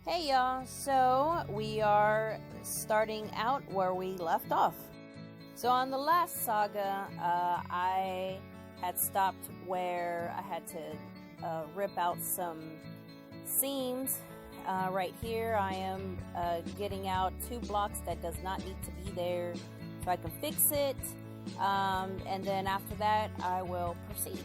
Hey y'all, so we are starting out where we left off. So on the last saga, I had stopped where I had to rip out some seams. Right here I am getting out 2 blocks that does not need to be there so I can fix it, and then after that I will proceed.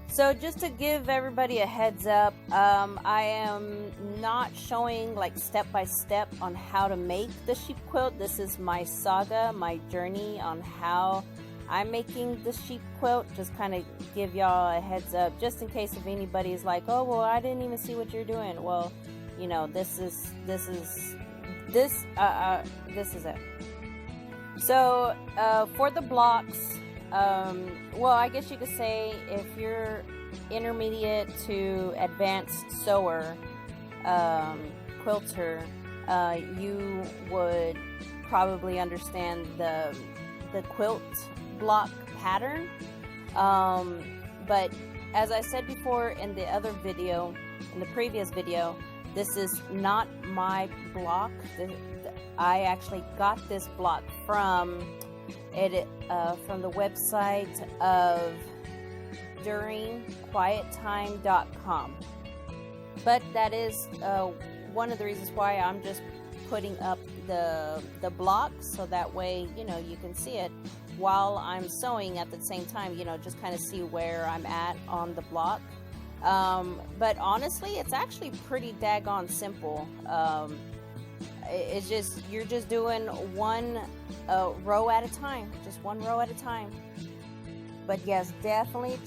So just to give everybody a heads up, I am not showing like step by step on how to make the sheep quilt. This is my saga, my journey on how I'm making the sheep quilt. Just kind of give y'all a heads up, just in case if anybody is like, oh well, I didn't even see what you're doing. Well, you know, this is it. So for the blocks, well, I guess you could say if you're intermediate to advanced sewer, quilter, you would probably understand the quilt block pattern. But as I said before in the other video, in the previous video, this is not my block. I actually got this block from the website of duringquiettime.com. But that is one of the reasons why I'm just putting up the block, so that way, you know, you can see it while I'm sewing at the same time, you know, just kind of see where I'm at on the block. But honestly, it's actually pretty daggone simple. It's just, you're just doing one row at a time, just one row at a time. But yes, definitely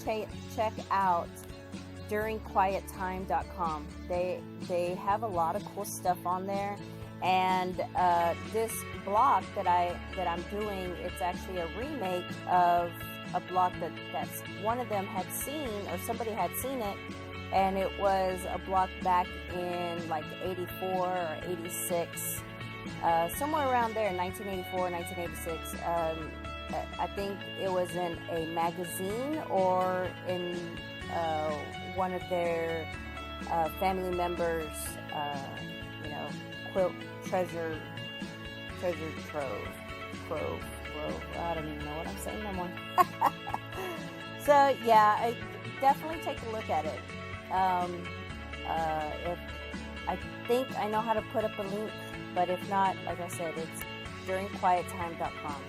check out duringquiettime.com. They have a lot of cool stuff on there, and this block that I'm doing, it's actually a remake of a block that's one of them had seen, or somebody had seen it, and it was a block back in like 84 or 86, somewhere around there, 1984, 1986. I think it was in a magazine or in one of their family members, you know, quilt treasure trove. I don't even know what I'm saying no more. So yeah, definitely take a look at it. If I think I know how to put up a link, but if not, like I said, it's duringquiettime.com.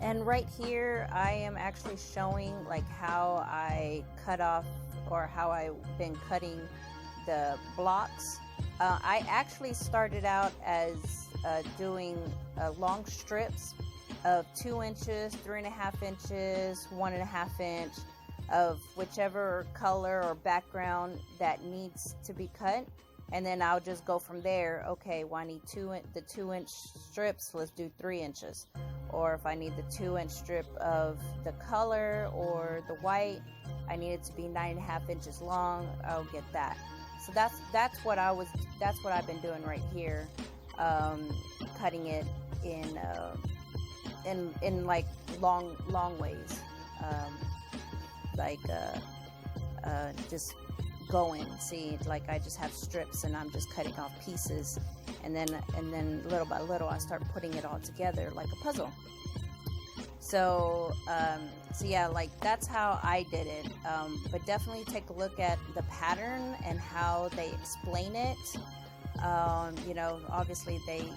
And right here, I am actually showing like how I cut off, or how I've been cutting the blocks. I actually started out as doing long strips of 2 inches, 3.5 inches, 1.5 inch of whichever color or background that needs to be cut. And then I'll just go from there. Okay, well, I need the 2 inch strips, let's do 3 inches. Or if I need the 2 inch strip of the color or the white, I need it to be 9.5 inches long, I'll get that. So that's what I've been doing right here, cutting it in like long ways, just going. See, like I just have strips and I'm just cutting off pieces, and then little by little I start putting it all together like a puzzle. So yeah, like that's how I did it. But definitely take a look at the pattern and how they explain it. You know, obviously they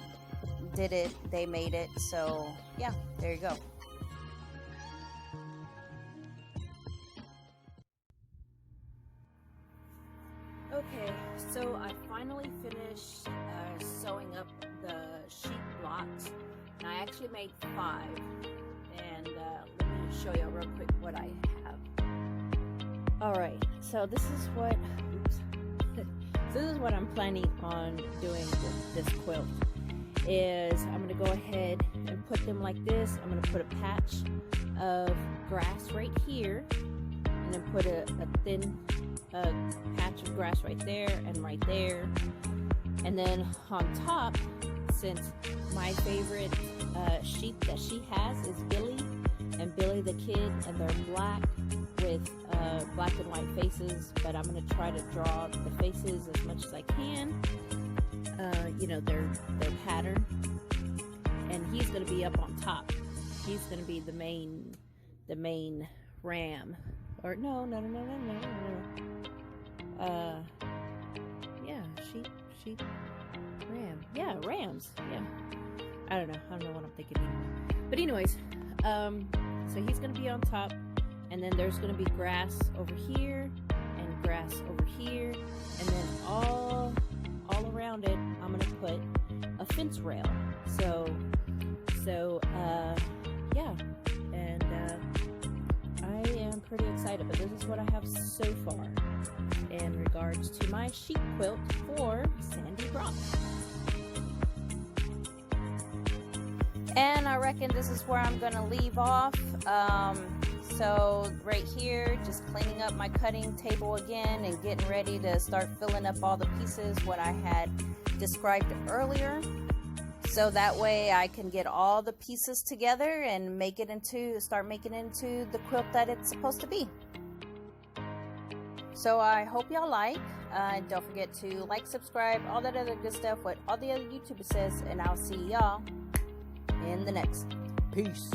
did it, they made it. So yeah, there you go. Okay, so I finally finished sewing up the sheet blocks. And I actually made 5. And let me show you real quick what I have. Alright, so this is what I'm planning on doing with this quilt. Is I'm going to go ahead and put them like this. I'm going to put a patch of grass right here, and then put a thin patch of grass right there and right there. And then on top, since my favorite sheep that she has is Billy and Billy the kid, and they're black with black and white faces, but I'm going to try to draw the faces as much as I can, you know, their pattern. And he's going to be up on top. He's going to be the main ram. Or no. Yeah, sheep, ram. Yeah, rams. Yeah. I don't know what I'm thinking anymore. But anyways, so he's gonna be on top, and then there's gonna be grass over here and grass over here, and then all around it I'm gonna put a fence rail. So yeah, and I am pretty excited, but this is what I have so far in regards to my sheep quilt for Sandy Brock. And I reckon this is where I'm gonna leave off. So right here, just cleaning up my cutting table again and getting ready to start filling up all the pieces, what I had described earlier. So that way I can get all the pieces together and start making it into the quilt that it's supposed to be. So I hope y'all like. Don't forget to like, subscribe, all that other good stuff, what all the other YouTubers says, and I'll see y'all in the next. Peace.